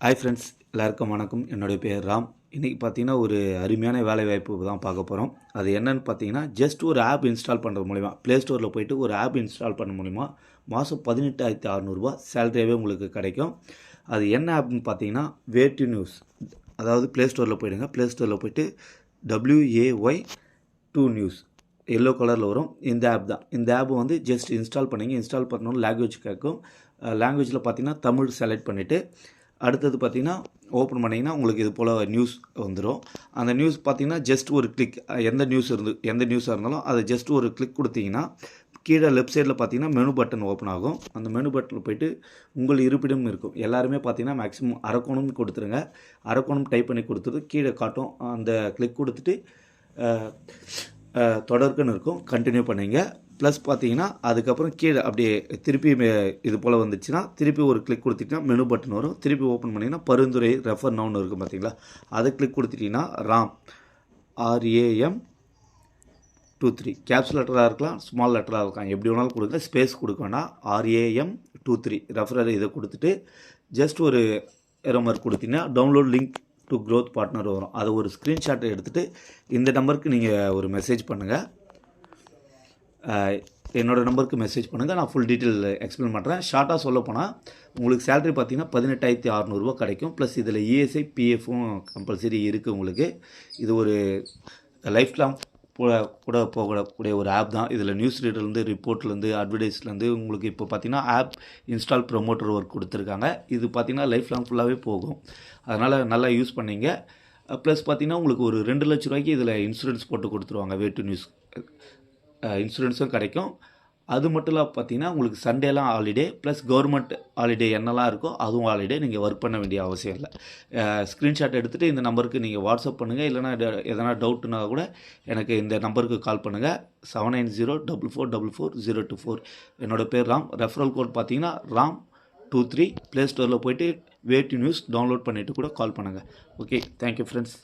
Hi friends, எல்லாருக்கும் வணக்கம். என்னுடைய பேர் ராம். இன்றைக்கி பார்த்தீங்கன்னா ஒரு அருமையான வேலைவாய்ப்பு தான் பார்க்க போகிறோம். அது என்னென்னு பார்த்தீங்கன்னா, ஜஸ்ட் ஒரு ஆப் இன்ஸ்டால் பண்ணுறது மூலிமா, ப்ளே ஸ்டோரில் போய்ட்டு ஒரு ஆப் இன்ஸ்டால் பண்ண மூலிமா மாதம் 18,600 சேலரியாகவே உங்களுக்கு கிடைக்கும். அது என்ன ஆப்னு பார்த்தீங்கன்னா, வே டு நியூஸ். அதாவது ப்ளே ஸ்டோரில் போய்டுங்க. ப்ளே ஸ்டோரில் போய்ட்டு WAY2 நியூஸ் எல்லோ கலரில் வரும். இந்த ஆப் தான். இந்த ஆப் வந்து ஜஸ்ட் இன்ஸ்டால் பண்ணிங்க. இன்ஸ்டால் பண்ணணும் லாங்குவேஜ் கேட்கும். லாங்குவேஜில் பார்த்தீங்கன்னா தமிழ் செலக்ட் பண்ணிவிட்டு அடுத்தது பார்த்தீங்கன்னா ஓப்பன் பண்ணிங்கன்னா உங்களுக்கு இது போல் நியூஸ் வந்துடும். அந்த நியூஸ் பார்த்தீங்கன்னா ஜஸ்ட் ஒரு கிளிக், எந்த நியூஸாக இருந்தாலும் அதை ஜஸ்ட் ஒரு கிளிக் கொடுத்தீங்கன்னா கீழே லெஃப்ட் சைடில் பார்த்தீங்கன்னா மெனு பட்டன் ஓப்பன் ஆகும். அந்த மெனு பட்டனில் போய்ட்டு உங்கள் இருப்பிடம் இருக்கும். எல்லாருமே பார்த்தீங்கன்னா மேக்ஸிமம் அரக்கோணம் கொடுத்துருங்க. அரக்கோணம் டைப் பண்ணி கொடுத்துட்டு கீழே காட்டும். அந்த கிளிக் கொடுத்துட்டு தொடர்க்குன்னு இருக்கும், கண்டினியூ பண்ணிங்க. ப்ளஸ் பார்த்தீங்கன்னா அதுக்கப்புறம் கீழே அப்படியே திருப்பி இது போல் வந்துச்சுன்னா திருப்பி ஒரு கிளிக் கொடுத்துட்டிங்கன்னா மெனு பட்டன் வரும். திருப்பி ஓப்பன் பண்ணிங்கன்னா பரிந்துரை ரெஃபர் நவுன் இருக்கும் பார்த்தீங்களா, அதை கிளிக் கொடுத்துட்டிங்கன்னா RAM RAM23 கேப்ஸ் லெட்டராக இருக்கலாம், ஸ்மால் லெட்டராக இருக்கலாம், எப்படி வேணாலும் கொடுங்க. ஸ்பேஸ் கொடுக்க வேண்டாம். RAM23 ரெஃபரர் இதை கொடுத்துட்டு ஜஸ்ட் ஒரு எரமர் கொடுத்தீங்கன்னா download link to growth partner வரும். அதை ஒரு ஸ்க்ரீன்ஷாட்டை எடுத்துகிட்டு இந்த நம்பருக்கு நீங்கள் ஒரு மெசேஜ் பண்ணுங்கள். என்னோடய நம்பருக்கு மெசேஜ் பண்ணுங்கள். நான் ஃபுல் டீட்டெயில் எக்ஸ்பிளைன் பண்ணுறேன். ஷார்ட்டாக சொல்ல போனால் உங்களுக்கு சேலரி பார்த்தீங்கன்னா 18,600 கிடைக்கும். ப்ளஸ் இதில் ESI PFும் கம்பல்சரி இருக்குது உங்களுக்கு. இது ஒரு லைஃப் லாங் கூட போகக்கூடிய ஒரு ஆப் தான். இதில் நியூஸ் ரீடர்லேருந்து, ரிப்போர்ட்லேருந்து, அட்வர்டைஸ்லேருந்து உங்களுக்கு இப்போ பார்த்தீங்கன்னா ஆப் இன்ஸ்டால் ப்ரொமோட்டர் ஒர்க் கொடுத்துருக்காங்க. இது பார்த்தீங்கன்னா லைஃப் லாங் ஃபுல்லாகவே போகும். அதனால் நல்லா யூஸ் பண்ணிங்க. ப்ளஸ் பார்த்தீங்கன்னா உங்களுக்கு ஒரு 2 லட்ச ரூபாய்க்கு இதில் இன்சூரன்ஸ் போட்டு கொடுத்துருவாங்க. வே டு நியூஸ் இன்சூரன்ஸும் கிடைக்கும். அது மட்டும் இல்லாமல் பார்த்தீங்கன்னா உங்களுக்கு சண்டேலாம் ஹாலிடே, ப்ளஸ் கவர்மெண்ட் ஹாலிடே என்னெல்லாம் இருக்கோ அதுவும் ஹாலிடே. நீங்கள் ஒர்க் பண்ண வேண்டிய அவசியம் இல்லை. ஸ்க்ரீன்ஷாட் எடுத்துகிட்டு இந்த நம்பருக்கு நீங்கள் வாட்ஸ்அப் பண்ணுங்கள். இல்லைனா எதனா டவுட்னா கூட எனக்கு இந்த நம்பருக்கு கால் பண்ணுங்கள். 7904444024. என்னோடய பேர் ராம். ரெஃபரல் கோட் பார்த்தீங்கன்னா RAM23. ப்ளே ஸ்டோரில் போய்ட்டு வே டு நியூஸ் டவுன்லோட் பண்ணிவிட்டு கூட கால் பண்ணுங்கள். Okay, thank you friends.